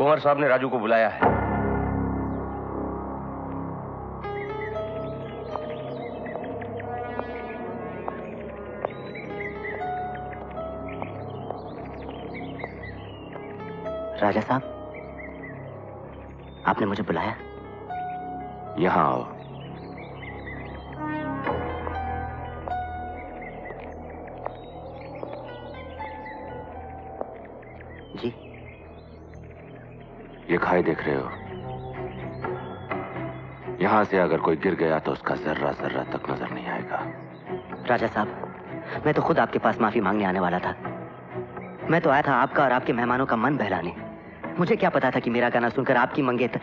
कुंवर साहब ने राजू को बुलाया है। राजा साहब, आपने मुझे बुलाया? यहां आओ। जी। ये खाई देख रहे हो? यहां से अगर कोई गिर गया तो उसका जर्रा जर्रा तक नजर नहीं आएगा। राजा साहब, मैं तो खुद आपके पास माफी मांगने आने वाला था। मैं तो आया था आपका और आपके मेहमानों का मन बहलाने। मुझे क्या पता था कि मेरा गाना सुनकर आपकी मंगेतर।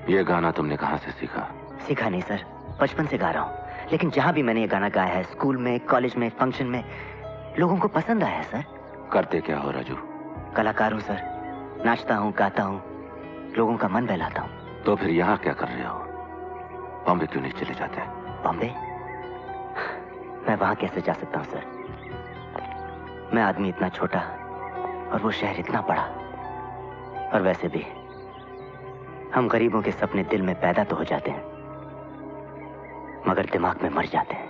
ये गाना तुमने कहां से सीखा? सीखा नहीं सर, बचपन से गा रहा हूँ। लेकिन जहां भी मैंने ये गाना गाया है, स्कूल में, कॉलेज में, फंक्शन में, लोगों को पसंद आया है सर। करते क्या हो राजू? कलाकार हूँ सर, नाचता हूँ, गाता हूँ, लोगों का मन बहलाता हूँ। तो फिर यहाँ क्या कर रहे हो? बॉम्बे क्यों नहीं चले जाते? बॉम्बे? मैं वहां कैसे जा सकता हूँ सर? मैं आदमी इतना छोटा और वो शहर इतना बड़ा। और वैसे भी हम गरीबों के सपने दिल में पैदा तो हो जाते हैं, मगर दिमाग में मर जाते हैं।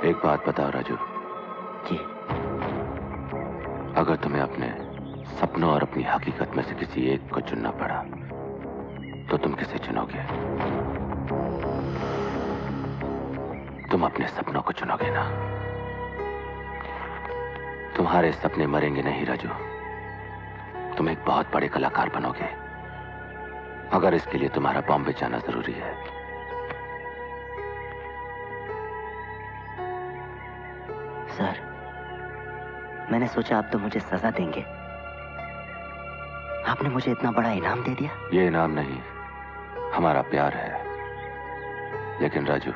एक बात बताओ राजू। जी। अगर तुम्हें अपने सपनों और अपनी हकीकत में से किसी एक को चुनना पड़ा तो तुम किसे चुनोगे? तुम अपने सपनों को चुनोगे ना? तुम्हारे सपने मरेंगे नहीं राजू। तुम एक बहुत बड़े कलाकार बनोगे, मगर इसके लिए तुम्हारा बॉम्बे जाना जरूरी है। सर, मैंने सोचा आप तो मुझे सजा देंगे। आपने मुझे इतना बड़ा इनाम दे दिया। ये इनाम नहीं, हमारा प्यार है। लेकिन राजू,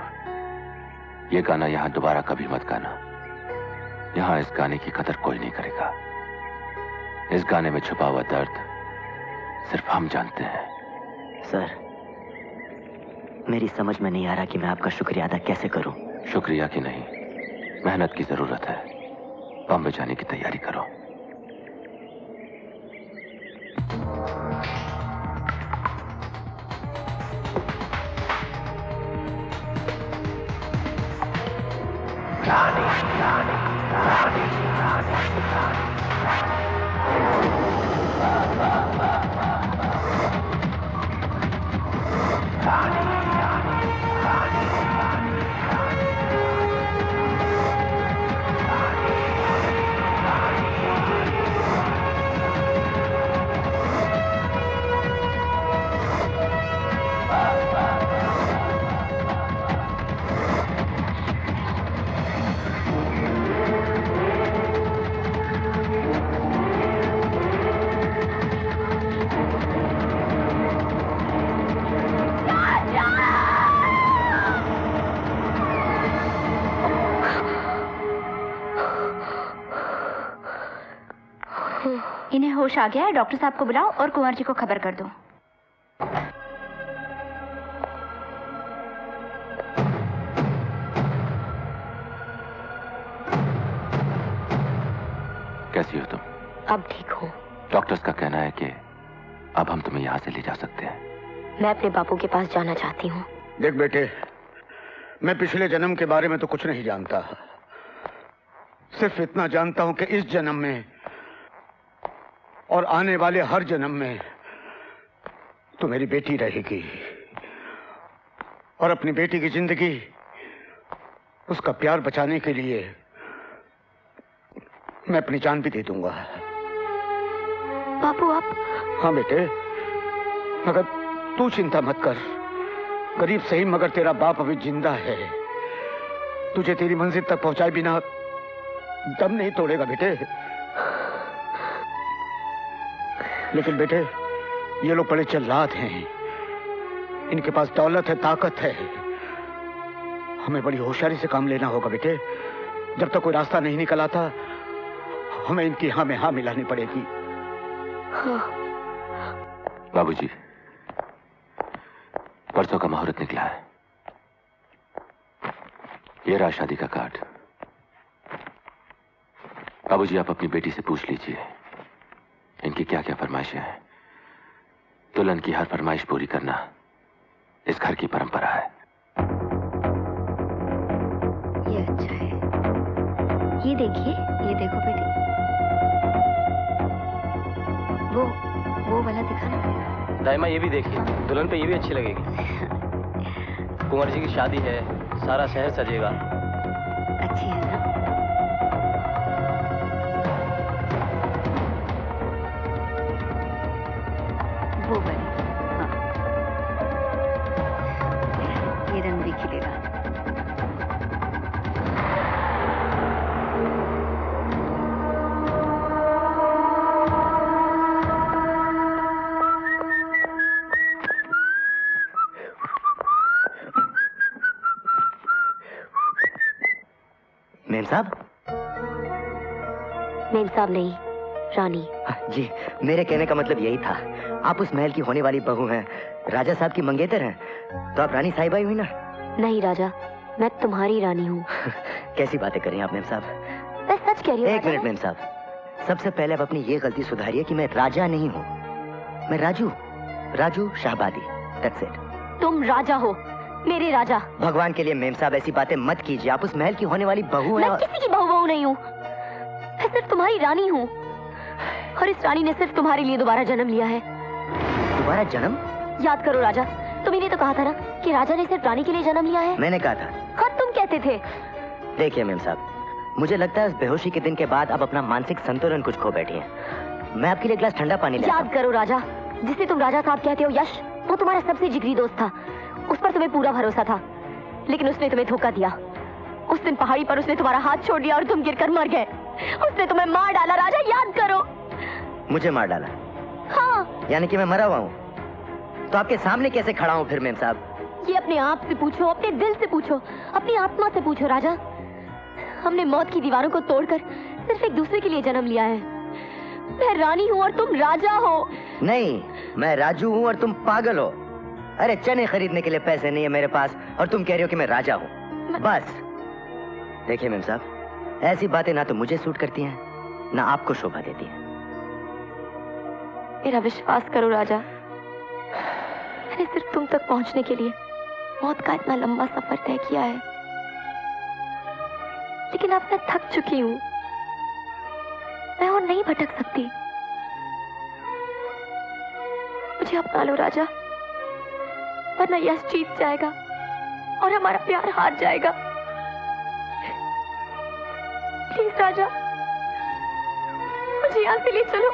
ये गाना यहां दोबारा कभी मत गाना। यहां इस गाने की कदर कोई नहीं करेगा। इस गाने में छुपा हुआ दर्द सिर्फ हम जानते हैं। सर, मेरी समझ में नहीं आ रहा कि मैं आपका शुक्रिया अदा कैसे करूं। शुक्रिया की नहीं, मेहनत की जरूरत है। बॉम्बे जाने की तैयारी करो। रानी, रानी, रानी, रानी, रानी। इन्हें होश आ गया है। डॉक्टर साहब को बुलाओ और कुंवर जी को खबर कर दो। कैसी हो तुम? अब ठीक हूँ। डॉक्टर्स का कहना है कि अब हम तुम्हें यहाँ से ले जा सकते हैं। मैं अपने बापू के पास जाना चाहती हूँ। देख बेटे, मैं पिछले जन्म के बारे में तो कुछ नहीं जानता। सिर्फ इतना जानता हूँ कि इस जन्म में और आने वाले हर जन्म में तू मेरी बेटी रहेगी और अपनी बेटी की जिंदगी, उसका प्यार बचाने के लिए मैं अपनी जान भी दे दूंगा। बापू आप? हाँ बेटे, मगर तू चिंता मत कर। गरीब सही मगर तेरा बाप अभी जिंदा है। तुझे तेरी मंजिल तक पहुंचाए बिना दम नहीं तोड़ेगा बेटे। लेकिन बेटे, ये लोग बड़े जल्लाद हैं। इनके पास दौलत है, ताकत है। हमें बड़ी होशियारी से काम लेना होगा बेटे। जब तक कोई रास्ता नहीं निकल आता, हमें इनकी हाँ में हाँ मिलानी पड़ेगी। हाँ। बाबूजी, परसों का मुहूर्त निकला है। ये रहा शादी का कार्ड। बाबूजी, आप अपनी बेटी से पूछ लीजिए इनकी क्या क्या फरमाइशें हैं। दुल्हन की हर फरमाइश पूरी करना इस घर की परंपरा है। ये अच्छा है। ये देखिए, ये देखो बेटी, वो वाला दिखाना। दाइमा ये भी देखिए, दुल्हन पे ये भी अच्छी लगेगी। कुंवर जी की शादी है, सारा शहर सजेगा। अच्छी है ना? वो वाली, हाँ। ये रंग भी खिलेगा। मेम साहब? मेम साहब नहीं, रानी। जी, मेरे कहने का मतलब यही था। आप उस महल की होने वाली बहू हैं, राजा साहब की मंगेतर हैं, तो आप रानी साहिबा ही हुई ना? नहीं राजा, मैं तुम्हारी रानी हूँ। कैसी बातें कर रही हैं आप मेम साहब? मैं सच कह रही हूँ। एक मिनट मेम साहब, सबसे पहले आप अपनी ये गलती सुधारिए कि मैं राजा नहीं हूँ, मैं राजू शाहबादी। That's it। तुम राजा हो, मेरे राजा। भगवान के लिए मेम साहब ऐसी बातें मत कीजिए, आप उस महल की होने वाली बहू हैं। मैं किसी की बहू नहीं हूँ, मैं सिर्फ तुम्हारी रानी हूँ। और इस रानी ने सिर्फ तुम्हारे लिए दोबारा जन्म लिया है। दोबारा जन्म? याद करो राजा, तुमने तो कहा था ना कि राजा ने सिर्फ रानी के लिए जन्म लिया है। मैंने कहा था। हाँ, तुम कहते थे। देखिए मेम साहब, मुझे लगता है इस बेहोशी के दिन के बाद आप अपना मानसिक संतुलन कुछ खो बैठी हैं। मैं आपके लिए ग्लास ठंडा पानी ले आता हूं। याद करो राजा, जिसे तुम राजा साहब कहते हो यश, वो तुम्हारा सबसे जिगरी दोस्त था। उस पर तुम्हें पूरा भरोसा था, लेकिन उसने तुम्हें धोखा दिया। उस दिन पहाड़ी पर उसने तुम्हारा हाथ छोड़ दिया और तुम गिरकर मर गए। उसने तुम्हें मार डाला राजा, याद करो। मुझे मार डाला? हाँ। यानी कि मैं मरा हुआ हूँ? तो आपके सामने कैसे खड़ा हूँ फिर मेम साहब? ये अपने आप से पूछो, अपने दिल से पूछो, अपनी आत्मा से पूछो राजा। हमने मौत की दीवारों को तोड़कर सिर्फ एक दूसरे के लिए जन्म लिया है। मैं रानी हूँ और तुम राजा हो। नहीं, मैं राजू हूँ और तुम पागल हो। अरे चने खरीदने के लिए पैसे नहीं है मेरे पास और तुम कह रही हो कि मैं राजा हूँ। बस देखिए मेम साहब, ऐसी बातें ना तो मुझे सूट करती हैं, ना आपको शोभा देती हैं। मेरा विश्वास करो राजा, मैंने सिर्फ तुम तक पहुंचने के लिए मौत का इतना लंबा सफर तय किया है, लेकिन अब मैं थक चुकी हूँ। मैं और नहीं भटक सकती। मुझे अपना लो राजा, वरना यश जीत जाएगा और हमारा प्यार हार जाएगा। प्लीज राजा, मुझे यहाँ से ले चलो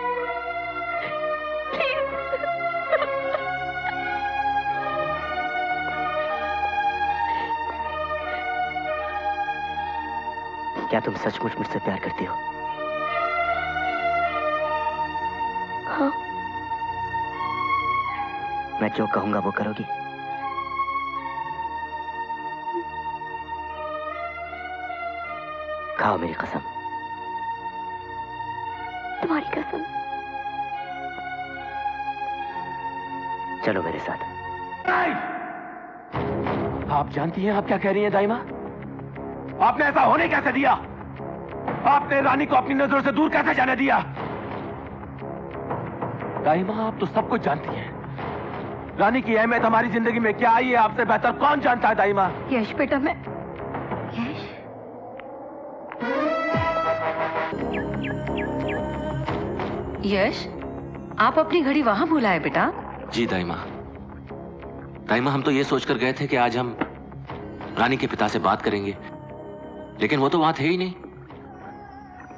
प्लीज। क्या तुम सचमुच मुझसे प्यार करती हो? हाँ। मैं जो कहूंगा वो करोगी? खाओ मेरी कसम। तुम्हारी कसम। चलो मेरे साथ। आप जानती हैं आप क्या कह रही हैं दाइमा? आपने ऐसा होने कैसे दिया? आपने रानी को अपनी नजरों से दूर कैसे जाने दिया? दाइमा, आप तो सब कुछ जानती हैं। रानी की अहमियत हमारी जिंदगी में क्या आई है आपसे बेहतर कौन जानता है दाइमा? यश बेटा, मैं यश, यश, आप अपनी घड़ी वहां भूला है बेटा? जी दाइमा। दाइमा, हम तो ये सोचकर गए थे कि आज हम रानी के पिता से बात करेंगे, लेकिन वो तो वहां थे ही नहीं,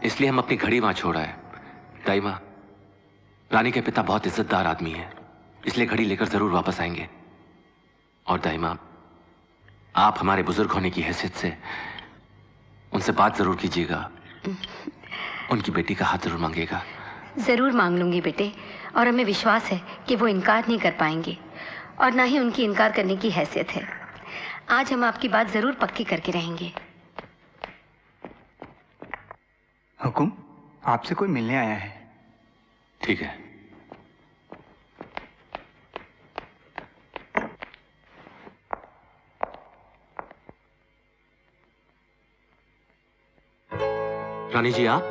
इसलिए हम अपनी घड़ी वहां छोड़ आए। दाइमा, रानी के पिता बहुत इज्जतदार आदमी है, इसलिए घड़ी लेकर जरूर वापस आएंगे। और दाइमा, आप हमारे बुजुर्ग होने की हैसियत से उनसे बात जरूर कीजिएगा, उनकी बेटी का हाथ जरूर मांगिएगा। जरूर मांग लूंगी बेटे, और हमें विश्वास है कि वो इनकार नहीं कर पाएंगे और ना ही उनकी इनकार करने की हैसियत है। आज हम आपकी बात जरूर पक्की करके रहेंगे। हुकुम, आपसे कोई मिलने आया है। ठीक है। रानी जी, आप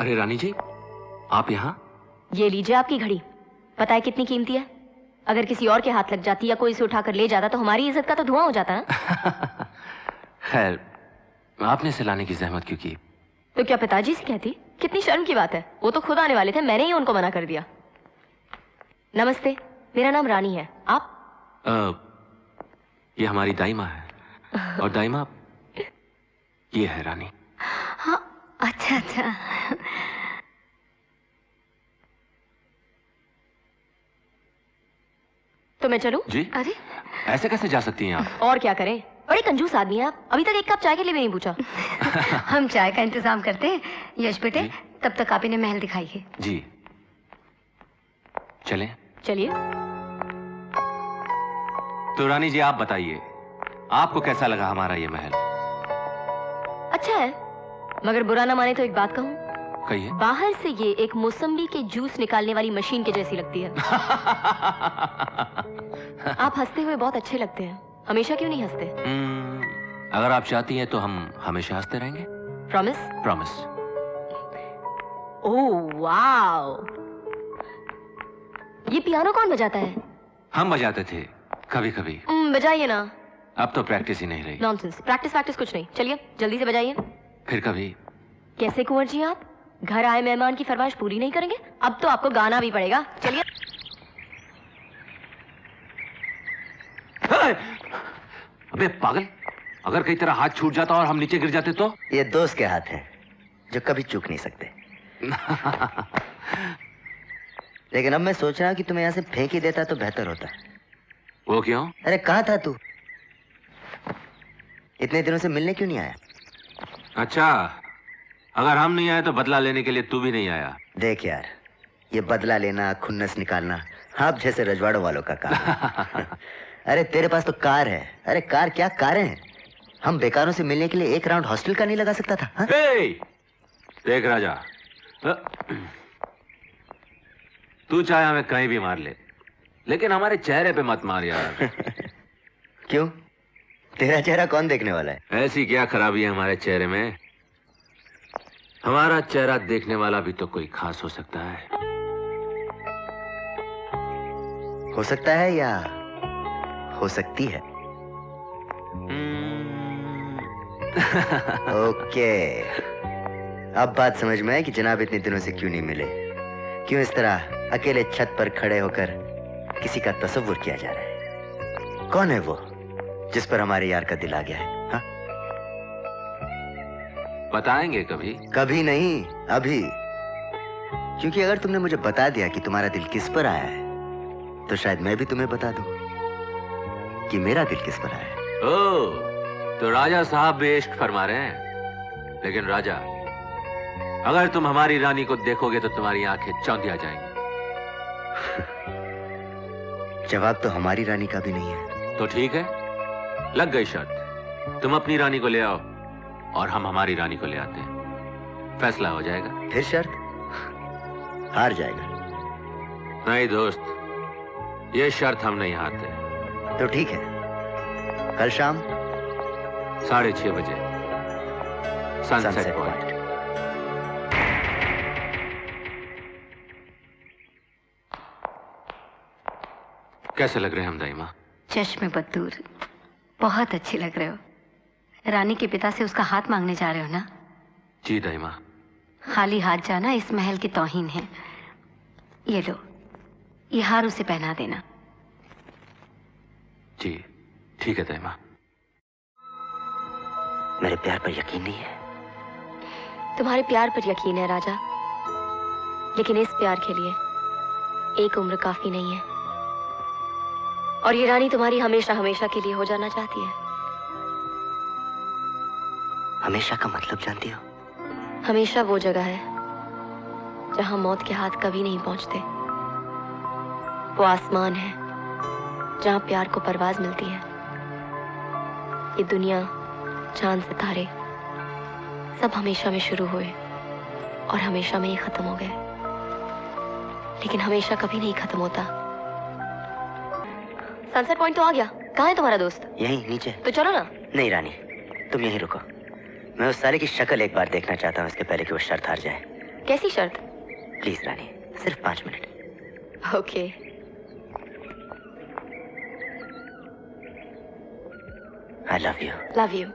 अरे रानी जी, आप यहाँ? ये लीजिए आपकी घड़ी। पता है कितनी कीमती है? अगर किसी और के हाथ लग जाती या कोई इसे उठाकर ले जाता तो हमारी इज्जत का तो धुआं हो जाता ना। खैर, आपने इसे लाने की जहमत क्यों की? तो क्या पिताजी से कहती? कितनी शर्म की बात है, वो तो खुद आने वाले थे, मैंने ही उनको मना कर दिया। नमस्ते, मेरा नाम रानी है। आप? ये हमारी दाइमा है। और दाइमा, ये है रानी। हाँ, अच्छा अच्छा। तो मैं चलूं? जी? अरे ऐसे कैसे जा सकती हैं आप? और क्या करें, बड़े कंजूस आदमी हैं आप। अभी तक एक कप चाय के लिए भी नहीं पूछा। हम चाय का इंतजाम करते हैं। यश बेटे, तब तक आप इन्हें महल दिखाइए। जी, चलें? चलिए। तो रानी जी, आप बताइए, आपको कैसा लगा हमारा ये महल? अच्छा है, मगर बुरा ना माने तो एक बात कहूं। कहिए। बाहर से ये एक मौसम्बी के जूस निकालने वाली मशीन के जैसी लगती है। आप हंसते हुए बहुत अच्छे लगते हैं, हमेशा क्यों नहीं हंसते? अगर आप चाहती हैं तो हम हमेशा हंसते रहेंगे। प्रॉमिस? प्रॉमिस। ओह वाओ, ये पियानो कौन बजाता है? हम बजाते थे कभी कभी। बजाइए ना। अब तो प्रैक्टिस ही नहीं रही। नॉनसेंस, प्रैक्टिस कुछ नहीं। चलिए जल्दी से बजाइए। फिर कभी। कैसे कुंवर जी, आप घर आए मेहमान की फरमाइश पूरी नहीं करेंगे? अब तो आपको गाना भी पड़ेगा। चलिए। अबे पागल, अगर कहीं तेरा हाथ छूट जाता और हम नीचे गिर जाते तो? ये दोस्त के हाथ है जो कभी चूक नहीं सकते। लेकिन अब मैं सोच रहा हूं कि तुम्हें यहाँ से फेंक ही देता तो बेहतर होता। वो क्यों? अरे कहाँ था तू? इतने दिनों से मिलने क्यों नहीं आया? अच्छा, अगर हम नहीं आए तो बदला लेने के लिए तू भी नहीं आया। देख यार, ये बदला लेना, खुन्नस निकालना आप जैसे रजवाड़ों वालों का काम है। अरे तेरे पास तो कार है। अरे कार क्या, कारें हैं। हम बेकारों से मिलने के लिए एक राउंड हॉस्टल का नहीं लगा सकता था? हाँ? देख राजा, तू चाहे हमें कहीं भी मार ले, लेकिन हमारे चेहरे पे मत मार यार। क्यों? तेरा चेहरा कौन देखने वाला है? ऐसी क्या खराबी है हमारे चेहरे में? हमारा चेहरा देखने वाला भी तो कोई खास हो सकता है। हो सकता है या हो सकती है? ओके, अब बात समझ में आई कि जनाब इतने दिनों से क्यों नहीं मिले, क्यों इस तरह अकेले छत पर खड़े होकर किसी का तसव्वुर किया जा रहा है। कौन है वो जिस पर हमारे यार का दिल आ गया है? हाँ? बताएंगे कभी? कभी नहीं, अभी। क्योंकि अगर तुमने मुझे बता दिया कि तुम्हारा दिल किस पर आया है तो शायद मैं भी तुम्हें बता दूं कि मेरा दिल किस पर आया है। ओह, तो राजा साहब भी इश्क फरमा रहे हैं। लेकिन राजा, अगर तुम हमारी रानी को देखोगे तो तुम्हारी आंखें चौंधिया जाएंगी। जवाब तो हमारी रानी का भी नहीं है। तो ठीक है, लग गई शर्त। तुम अपनी रानी को ले आओ और हम हमारी रानी को ले आते हैं, फैसला हो जाएगा। फिर शर्त? हार जाएगा। नहीं दोस्त, ये शर्त हम नहीं हारते। तो ठीक है, कल शाम 6:30 बजे सनसेट सनसेट पॉइंट। पॉइंट। कैसे लग रहे हैं हम दाइमा? चश्मे बदूर, बहुत अच्छे लग रहे हो। रानी के पिता से उसका हाथ मांगने जा रहे हो ना? जी दाइमा। खाली हाथ जाना इस महल की तौहीन है। ये लो, ये हार उसे पहना देना। जी ठीक है दाइमा। मेरे प्यार पर यकीन नहीं है? तुम्हारे प्यार पर यकीन है राजा, लेकिन इस प्यार के लिए एक उम्र काफी नहीं है। और ये रानी तुम्हारी हमेशा हमेशा के लिए हो जाना चाहती है। हमेशा का मतलब जानती हो? हमेशा वो जगह है जहां मौत के हाथ कभी नहीं पहुंचते। वो आसमान है जहां प्यार को परवाज मिलती है। ये दुनिया, चांद, सितारे सब हमेशा में शुरू हुए और हमेशा में ही खत्म हो गए, लेकिन हमेशा कभी नहीं खत्म होता। सनसेट पॉइंट तो आ गया। कहाँ है तुम्हारा दोस्त? यहीं नीचे। तो चलो ना। नहीं रानी, तुम यहीं रुको। मैं उस साले की शक्ल एक बार देखना चाहता हूँ, इसके पहले कि वो शर्त हार जाए। कैसी शर्त? प्लीज रानी, सिर्फ 5 minute. Okay. I love you. Love you.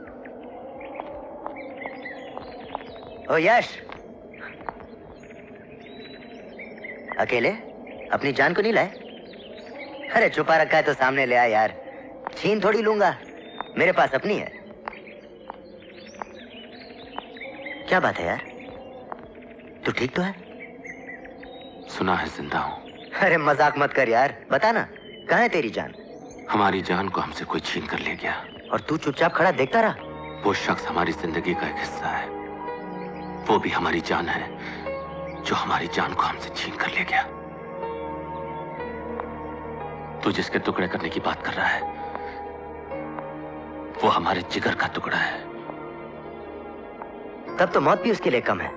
ओ यश, अकेले अपनी जान को नहीं लाए? अरे छुपा रखा है तो सामने ले आ यार, छीन थोड़ी लूंगा, मेरे पास अपनी है। क्या बात है यार, तू ठीक तो है? सुना है जिंदा हूं। अरे मजाक मत कर यार, बता ना, कहाँ है तेरी जान? हमारी जान को हमसे कोई छीन कर ले गया। और तू चुपचाप खड़ा देखता रहा? वो शख्स हमारी जिंदगी का एक हिस्सा है, वो भी हमारी जान है, जो हमारी जान को हमसे छीन कर ले गया। तू जिसके टुकड़े करने की बात कर रहा है, वो हमारे जिगर का टुकड़ा है। तब तो मौत भी उसके लिए कम है।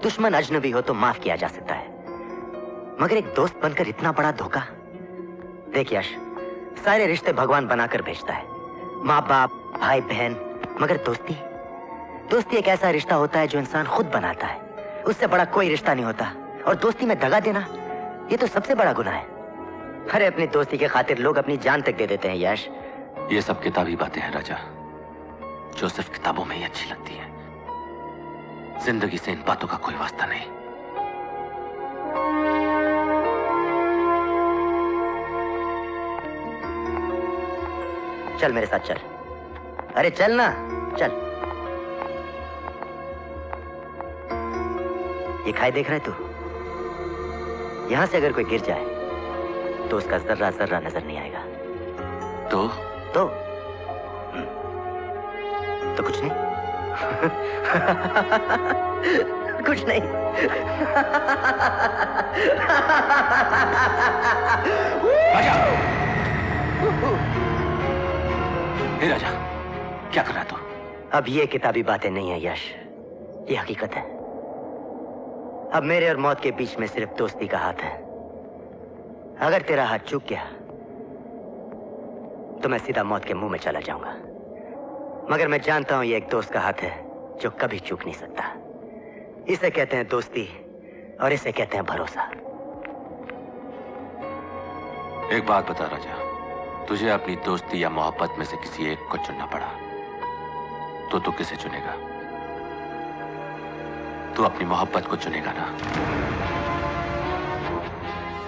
दुश्मन अजनबी हो तो माफ किया जा सकता है, मगर एक दोस्त बनकर इतना बड़ा धोखा। देख यश, सारे रिश्ते भगवान बनाकर भेजता है, माँ बाप, भाई बहन, मगर दोस्ती एक ऐसा रिश्ता होता है जो इंसान खुद बनाता है। उससे बड़ा कोई रिश्ता नहीं होता, और दोस्ती में दगा देना, ये तो सबसे बड़ा गुनाह है। अरे अपनी दोस्ती के खातिर लोग अपनी जान तक दे देते हैं यश। ये सब किताबी बातें हैं राजा, जो सिर्फ किताबों में ही अच्छी लगती हैं। जिंदगी से इन बातों का कोई वास्ता नहीं। चल मेरे साथ चल, अरे चल ना, चल। ये खाई देख रहा है तू? यहां से अगर कोई गिर जाए तो उसका जर्रा जर्रा नजर नहीं आएगा। तो कुछ नहीं। कुछ नहीं। राजा! हे राजा, क्या कर रहा तू? अब ये किताबी बातें नहीं है यश, ये हकीकत है। अब मेरे और मौत के बीच में सिर्फ दोस्ती का हाथ है। अगर तेरा हाथ चूक गया तो मैं सीधा मौत के मुंह में चला जाऊंगा, मगर मैं जानता हूं ये एक दोस्त का हाथ है जो कभी चूक नहीं सकता। इसे कहते हैं दोस्ती, और इसे कहते हैं भरोसा। एक बात बता राजा, तुझे अपनी दोस्ती या मोहब्बत में से किसी एक को चुनना पड़ा तो तू किसे चुनेगा? तू अपनी मोहब्बत को चुनेगा ना?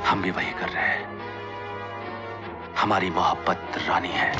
हम भी वही कर रहे हैं। हमारी मोहब्बत रानी है।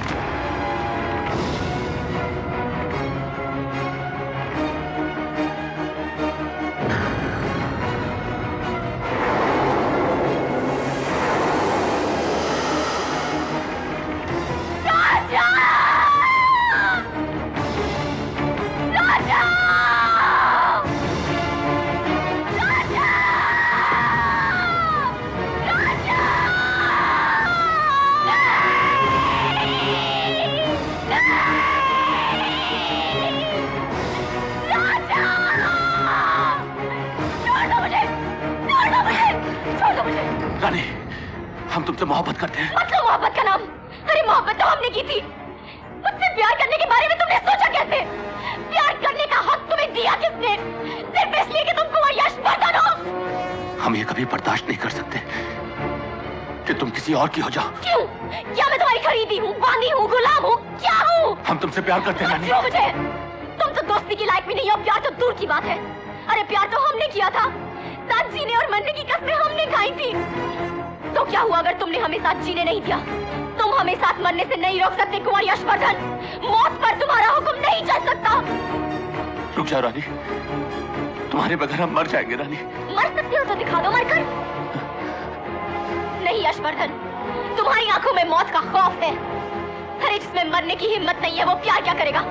रानी, हम तुमसे मोहब्बत करते हैं। मत लो मोहब्बत का नाम। अरे मोहब्बत तो हमने की थी, मुझसे प्यार करने के बारे में तुमने सोचा कैसे? प्यार करने का हक तुम्हें दिया किसने? सिर्फ इसलिए कि तुम कुंवर यशवर्धन हो। हम ये कभी बर्दाश्त नहीं कर सकते कि तुम किसी और की हो जाओ। क्यों? क्या मैं तुम्हारी खरीदी हूँ, बांधी हूँ, गुलाम हूँ, क्या हूँ? हम तुमसे प्यार करते हैं रानी। क्यों मुझे? तुम तो दोस्ती की लायक भी नहीं हो, प्यार तो दूर की बात है। अरे प्यार तो हमने किया था, साथ जीने और मरने की कस्में हमने खाई थी। तो क्या हुआ अगर तुमने हमें साथ जीने नहीं दिया? तुम हमें साथ मरने से नहीं रोक सकते कुंवर यशवर्धन। मौत पर तुम्हारा हुक्म नहीं चल सकता। रुक जाओ रानी, तुम्हारे बगैर हम मर जाएंगे रानी। मर सकते हो तो दिखा दो मरकर। नहीं यशवर्धन, तुम्हारी आंखों में मौत का खौफ है। अरे जिसमें मरने की हिम्मत नहीं है वो प्यार क्या करेगा?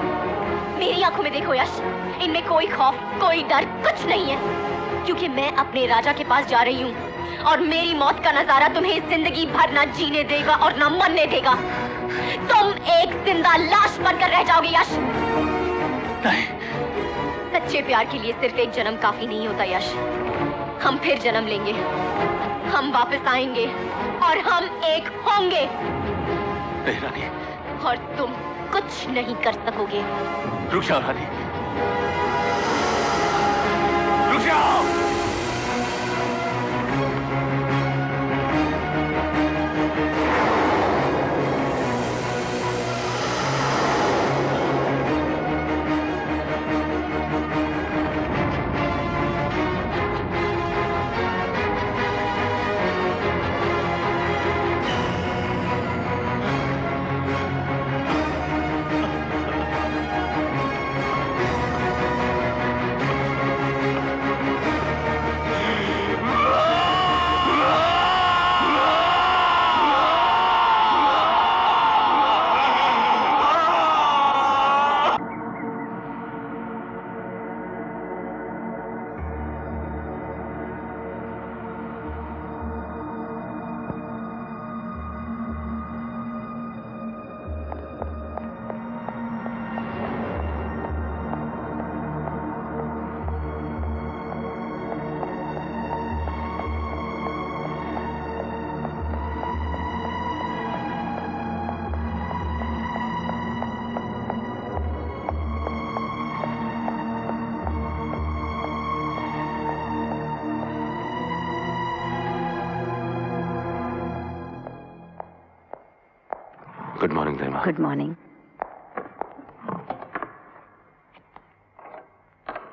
मेरी आंखों में देखो यश, इनमें कोई खौफ, कोई डर, कुछ नहीं है, क्योंकि मैं अपने राजा के पास जा रही हूँ और मेरी मौत का नजारा तुम्हें जिंदगी भर न जीने देगा और न मरने देगा। तुम एक जिंदा लाश बनकर रह जाओगे यश। नहीं। सच्चे प्यार के लिए सिर्फ एक जन्म काफी नहीं होता यश। हम फिर जन्म लेंगे, हम वापस आएंगे और हम एक होंगे। नहीं रानी। और तुम कुछ नहीं कर सकोगे। रुक जाओ रानी, रुक जाओ। Good morning Reema. Good morning.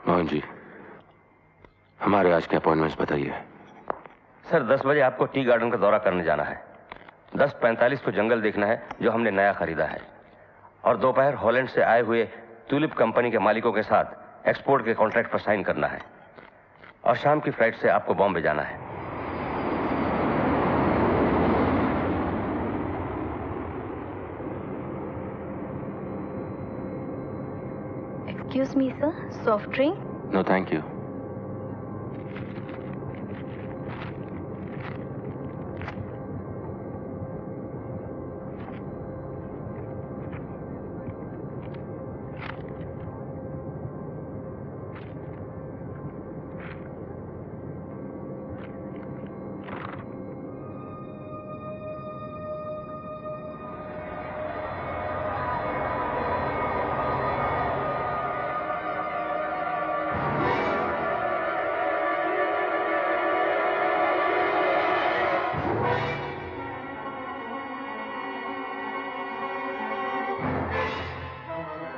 Mohan ji, हमारे आज के अपॉइंटमेंट्स बताइए। सर 10 बजे आपको टी गार्डन का दौरा करने जाना है। 10:45 को जंगल देखना है जो हमने नया खरीदा है, और दोपहर हॉलैंड से आए हुए ट्यूलिप कंपनी के मालिकों के साथ एक्सपोर्ट के कॉन्ट्रैक्ट पर साइन करना है, और शाम की फ्लाइट से आपको बॉम्बे जाना है। Excuse me sir, soft drink? No thank you.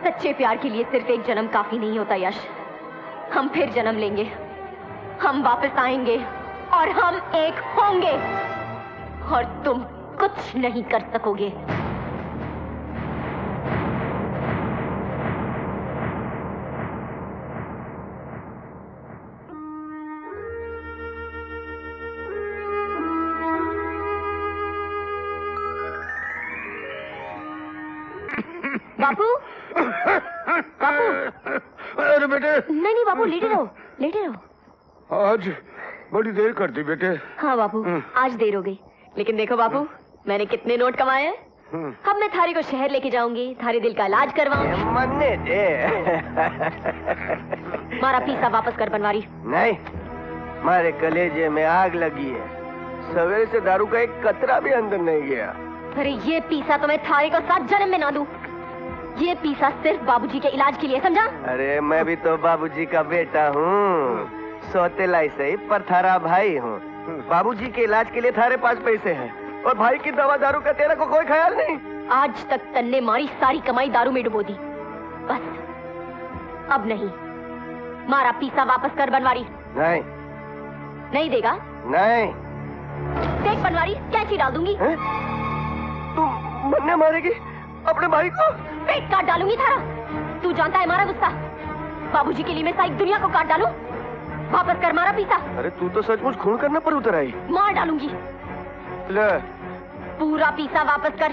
सच्चे प्यार के लिए सिर्फ एक जन्म काफी नहीं होता यश। हम फिर जन्म लेंगे, हम वापस आएंगे और हम एक होंगे, और तुम कुछ नहीं कर सकोगे। बापू, बापू। अरे बेटे। नहीं बापू, लेटे रहो, लेटे रहो। आज बड़ी देर कर दी बेटे। हाँ बापू, आज देर हो गई, लेकिन देखो बापू, मैंने कितने नोट कमाए हैं। अब मैं थारी को शहर लेके जाऊंगी, थारे दिल का इलाज करवाऊंगी। मन्ने दे। मारा पीसा वापस कर बनवारी। नहीं, मारे कलेजे में आग लगी है। सवेरे से दारू का एक कतरा भी अंदर नहीं गया। अरे ये पीसा तो मैं थारे को 7 जन्म में ना दूं। ये पीसा सिर्फ बाबूजी के इलाज के लिए, समझा? अरे मैं भी तो बाबूजी का बेटा हूँ, सौतेला सही पर थारा भाई हूँ। बाबूजी के इलाज के लिए थारे पास पैसे हैं, और भाई की दवा दारू का तेरा को कोई ख्याल नहीं। आज तक तन्ने मारी सारी कमाई दारू में डुबो दी, बस अब नहीं। मारा पीसा वापस कर बनवारी। नहीं। नहीं देगा? नहीं। देख बनवारी, कैंची डाल दूंगी। तुम मन्ने मारेगी अपने भाई को? पेट काट डालूंगी थारा। तू जानता है मारा गुस्सा। बाबूजी के लिए मैं सारी दुनिया को काट डालूं। वापस कर मारा पीसा। अरे तू तो सचमुच खून करने पर उतर आई। मार डालूंगी। ले। पूरा पीसा वापस कर।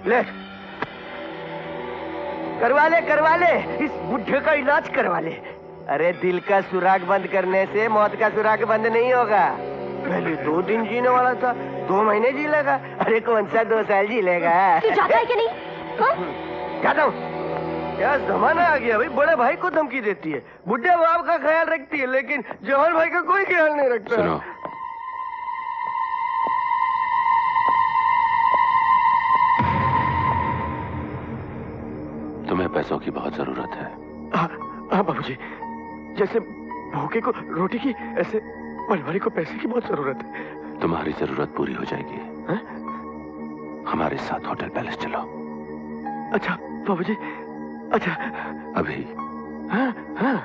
ले। करवा ले, इस बुढ़े का इलाज करवा ले। अरे दिल का सुराग बंद करने से मौत का सुराग बंद नहीं होगा। पहले 2 दिन जीने वाला था, 2 महीने जी लेगा। अरे कौन सा 2 साल जी लेगा? तू जाता है कि नहीं? जाता हूँ। क्या जमाना आ गया भाई, बड़े भाई को धमकी देती है, बुढ़े बाप का ख्याल रखती है, लेकिन जवान भाई का कोई ख्याल नहीं रखता। सुनो, तुम्हें पैसों की बहुत जरूरत है। हाँ बाबूजी, जैसे भूखे को रोटी की, ऐसे परिवार को पैसे की बहुत जरूरत है। तुम्हारी जरूरत पूरी हो जाएगी। हा? हमारे साथ होटल पैलेस चलो। अच्छा बाबूजी, अच्छा। अभी? हाँ हाँ।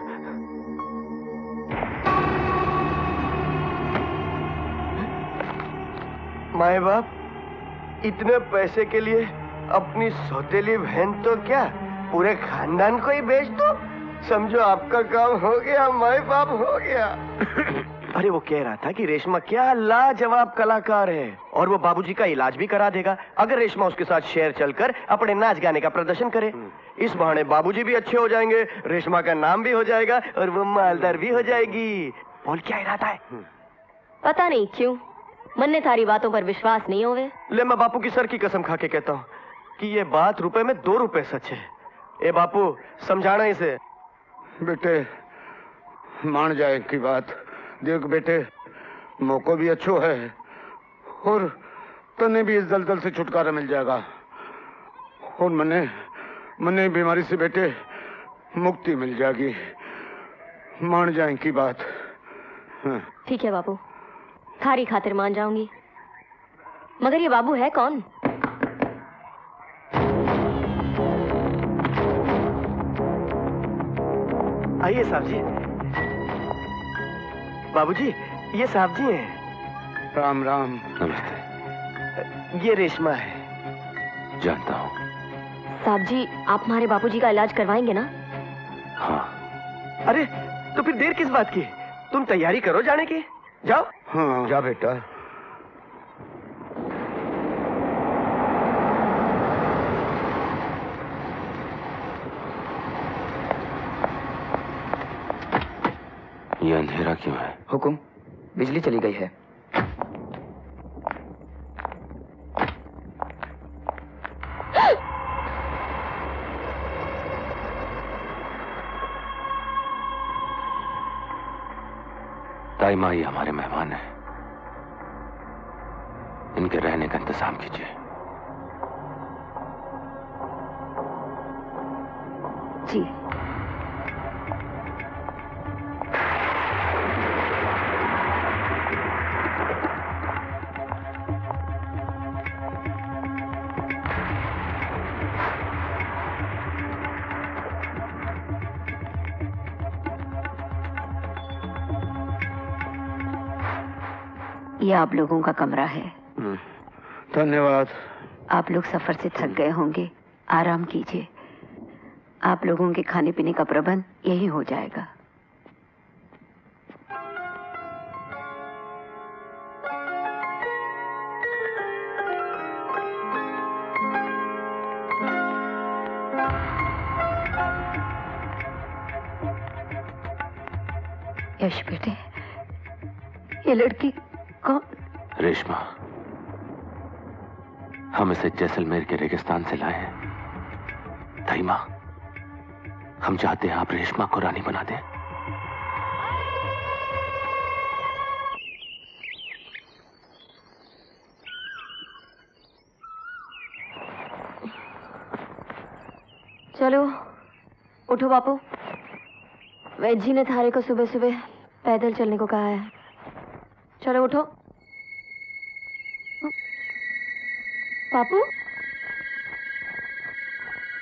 माए बाप इतने पैसे के लिए अपनी सौतेली बहन तो क्या, पूरे खानदान को ही बेच दो। समझो आपका काम हो गया, माए बाप हो गया। अरे वो कह रहा था कि रेशमा क्या लाजवाब कलाकार है, और वो बाबूजी का इलाज भी करा देगा अगर रेशमा उसके साथ शहर चलकर अपने नाच गाने का प्रदर्शन करे। इस बहाने बाबूजी भी अच्छे हो जाएंगे, रेशमा का नाम भी हो जाएगा, और वो मालदार भी हो जाएगी। बोल क्या इरादा है? पता नहीं क्यों मन्ने थारी बातों पर विश्वास नहीं होवे। ले मैं बापू की सर की कसम खा के कहता हूँ कि ये बात रुपए में 2 रुपए सच है। ए बापू समझाना इसे। बेटे मान जाए की बात। देख बेटे, मौका भी अच्छो है, और तने भी इस दलदल से छुटकारा मिल जाएगा, और मने बीमारी से बेटे मुक्ति मिल जाएगी। मान जाए की बात। हाँ। ठीक है बाबू, थारी खातिर मान जाऊंगी, मगर ये बाबू है कौन? आइए साहब जी। बाबूजी, ये साहब जी हैं। राम राम। नमस्ते। ये रेशमा है। जानता हूँ। साहब जी, आप हमारे बाबूजी का इलाज करवाएंगे ना? हाँ। अरे तो फिर देर किस बात की? तुम तैयारी करो जाने की। जाओ। हाँ जा बेटा। ये अंधेरा क्यों है? हुकुम, बिजली चली गई है। ताई माँ ये हमारे मेहमान हैं। इनके रहने का इंतजाम कीजिए। जी। ये आप लोगों का कमरा है। धन्यवाद। आप लोग सफर से थक गए होंगे, आराम कीजिए। आप लोगों के खाने पीने का प्रबंध यही हो जाएगा। यश बेटे, ये लड़की कौन? रेशमा। हम इसे जैसलमेर के रेगिस्तान से लाए हैं। ताई माँ, हम चाहते हैं आप रेशमा को रानी बना दें। चलो उठो बापू। वैद जी ने थारे को सुबह सुबह पैदल चलने को कहा है। चलो उठो। बापू,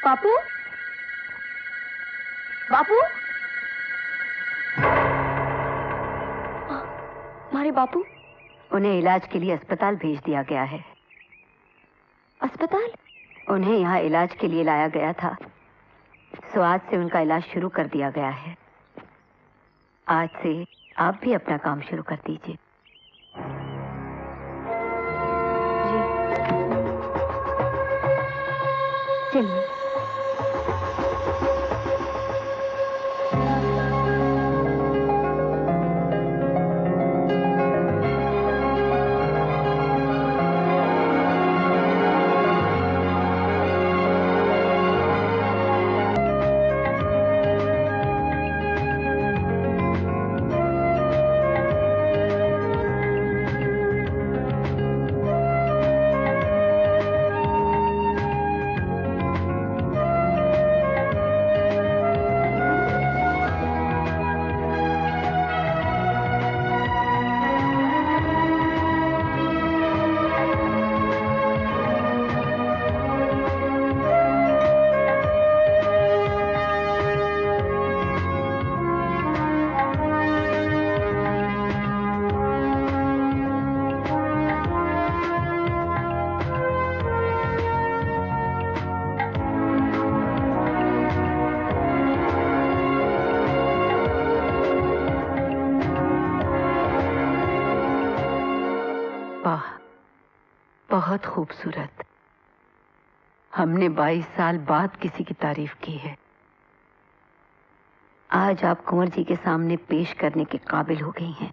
बापू, बापू, हमारे बापू। उन्हें इलाज के लिए अस्पताल भेज दिया गया है। अस्पताल? उन्हें यहाँ इलाज के लिए लाया गया था, सो आज से उनका इलाज शुरू कर दिया गया है। आज से आप भी अपना काम शुरू कर दीजिए। चलिए। बहुत खूबसूरत। हमने 22 साल बाद किसी की तारीफ की है। आज आप कुंवर जी के सामने पेश करने के काबिल हो गई हैं।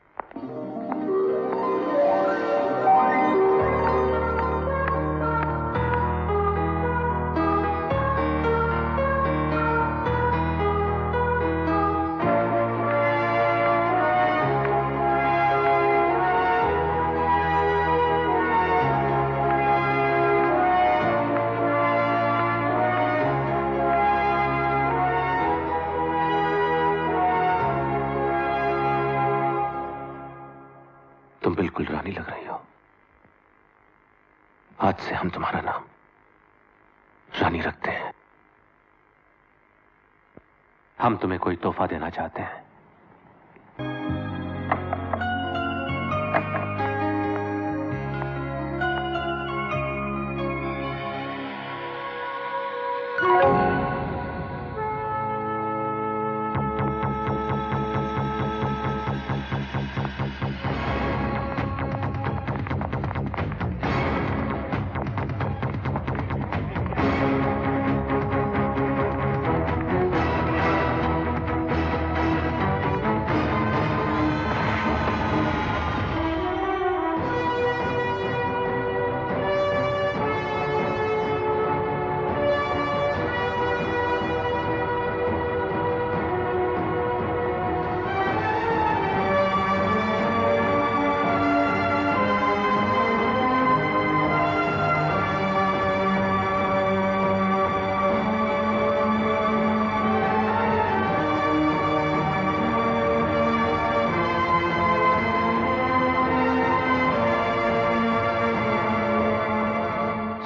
तुम बिल्कुल रानी लग रही हो। आज से हम तुम्हारा नाम रानी रखते हैं। हम तुम्हें कोई तोहफा देना चाहते हैं।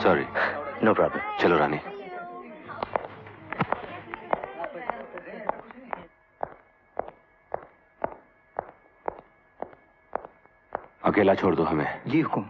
सॉरी। No problem. चलो रानी। अकेला छोड़ दो हमें। जी हुकुम।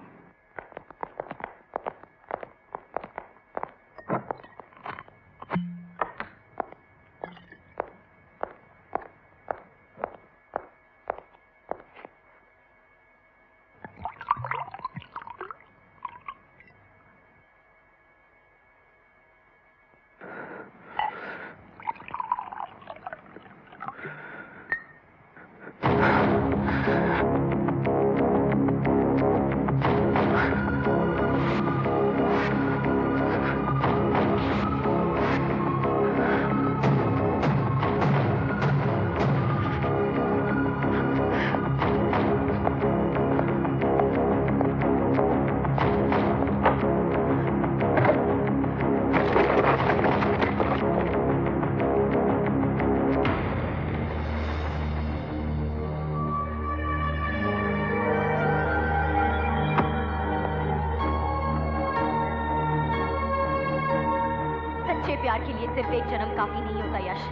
प्यार के लिए सिर्फ एक जन्म काफी नहीं होता यश।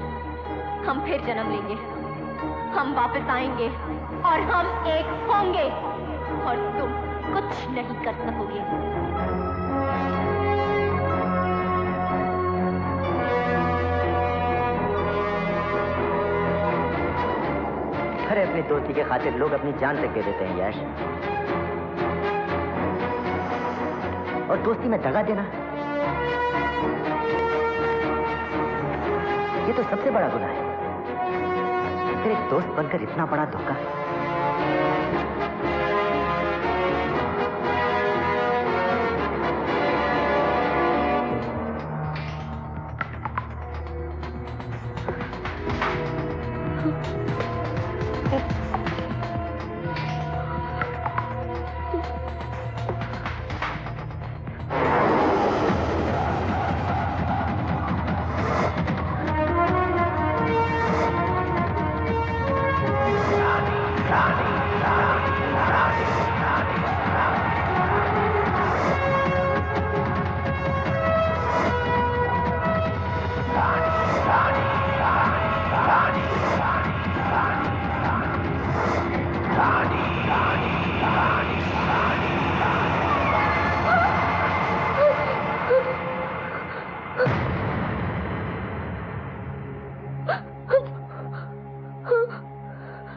हम फिर जन्म लेंगे, हम वापस आएंगे और हम एक होंगे और तुम कुछ नहीं कर सकोगे। अरे अपनी दोस्ती के खातिर लोग अपनी जान तक दे देते हैं यश, और दोस्ती में दगा देना ये तो सबसे बड़ा गुनाह है। फिर एक दोस्त बनकर इतना बड़ा धोखा।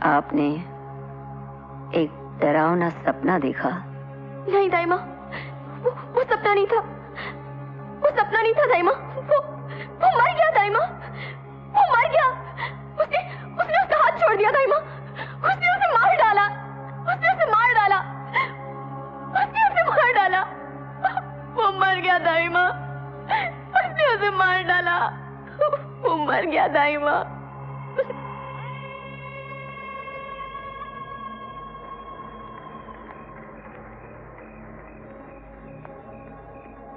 आपने एक डरावना सपना देखा? नहीं दाइमा, वो सपना नहीं था, वो सपना नहीं था दाइमा, वो मर गया दाइमा, वो मर गया। उसने उसका हाथ छोड़ दिया दाइमा, उसने उसे मार डाला, उसने उसे मार डाला, उसने उसे मार डाला, वो मर गया दाइमा, उसने उसे मार डाला, वो मर गया दाइमा।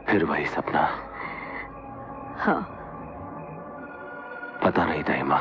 फिर वही सपना? हाँ। पता नहीं दाइमा।